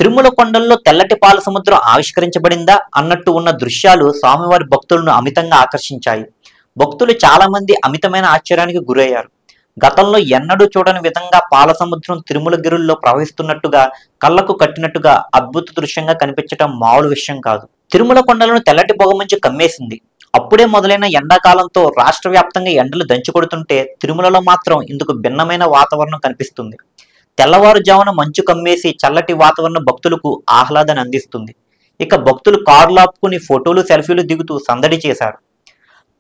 తిరుమల కొండల్లో తెల్లటి పాల సముద్రం ఆవిష్కరించబడిందా అన్నట్టు ఉన్న దృశ్యాలు స్వామివారి భక్తులను అమితంగా ఆకర్షించాయి. భక్తులు చాలా మంది అమితమైన ఆశ్చర్యానికి గురయ్యారు. గతంలో ఎన్నడూ చూడని విధంగా పాల సముద్రం తిరుమల గిరుల్లో ప్రవహిస్తున్నట్టుగా, కళ్ళకు కట్టినట్టుగా అద్భుత దృశ్యంగా కనిపించటం మామూలు విషయం కాదు. తిరుమల కొండలను తెల్లటి పొగమంచు కమ్మేసింది. అప్పుడే మొదలైన ఎండాకాలంతో రాష్ట్ర వ్యాప్తంగా ఎండలు దంచుకొడుతుంటే తిరుమలలో మాత్రం ఇందుకు భిన్నమైన వాతావరణం కనిపిస్తుంది. తెల్లవారుజామున మంచు కమ్మేసి చల్లటి వాతావరణం భక్తులకు ఆహ్లాదాన్ని అందిస్తుంది. ఇక భక్తులు కార్లు ఆపుకుని ఫోటోలు, సెల్ఫీలు దిగుతూ సందడి చేశారు.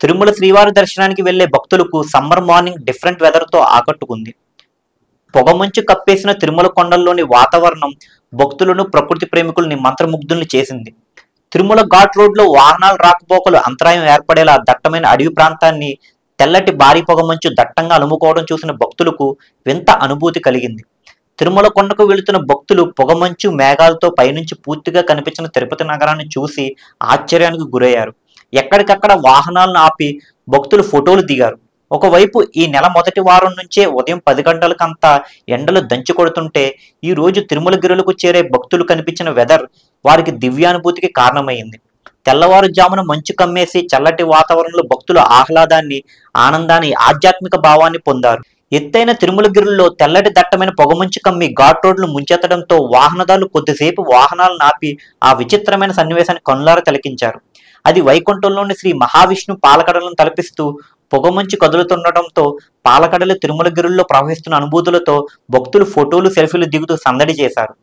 తిరుమల శ్రీవారి దర్శనానికి వెళ్లే భక్తులకు సమ్మర్ మార్నింగ్ డిఫరెంట్ వెదర్తో ఆకట్టుకుంది. పొగమంచు కప్పేసిన తిరుమల కొండల్లోని వాతావరణం భక్తులను, ప్రకృతి ప్రేమికుల్ని మంత్రముగ్ధుల్ని చేసింది. తిరుమల ఘాట్ రోడ్లో వాహనాల రాకపోకలు అంతరాయం ఏర్పడేలా దట్టమైన అడవి ప్రాంతాన్ని తెల్లటి భారీ పొగమంచు దట్టంగా అలుముకోవడం చూసిన భక్తులకు వింత అనుభూతి కలిగింది. తిరుమల కొండకు వెళుతున్న భక్తులు పొగమంచు మేఘాలతో పైనుంచి పూర్తిగా కనిపించిన తిరుపతి నగరాన్ని చూసి ఆశ్చర్యానికి గురయ్యారు. ఎక్కడికక్కడ వాహనాలను ఆపి భక్తులు ఫోటోలు దిగారు. ఒకవైపు ఈ నెల మొదటి వారం నుంచే ఉదయం 10 గంటలకంతా ఎండలు దంచి కొడుతుంటే ఈ రోజు తిరుమల గిరులకు చేరే భక్తులు కనిపించిన వెదర్ వారికి దివ్యానుభూతికి కారణమైంది. తెల్లవారుజామున మంచు కమ్మేసి చల్లటి వాతావరణంలో భక్తులు ఆహ్లాదాన్ని, ఆనందాన్ని, ఆధ్యాత్మిక భావాన్ని పొందారు. ఎత్తైన తిరుమల గిరుల్లో తెల్లటి దట్టమైన పొగమంచు కమ్మి ఘాట్ రోడ్లు ముంచెత్తడంతో వాహనదారులు కొద్దిసేపు వాహనాలను ఆపి ఆ విచిత్రమైన సన్నివేశాన్ని కనులారా తిలకించారు. అది వైకుంఠంలోని శ్రీ మహావిష్ణు పాలకడలను తలపిస్తూ పొగమంచు కదులుతుండటంతో పాలకడలు తిరుమల గిరుల్లో ప్రవహిస్తున్న అనుభూతులతో భక్తులు ఫోటోలు, సెల్ఫీలు దిగుతూ సందడి చేశారు.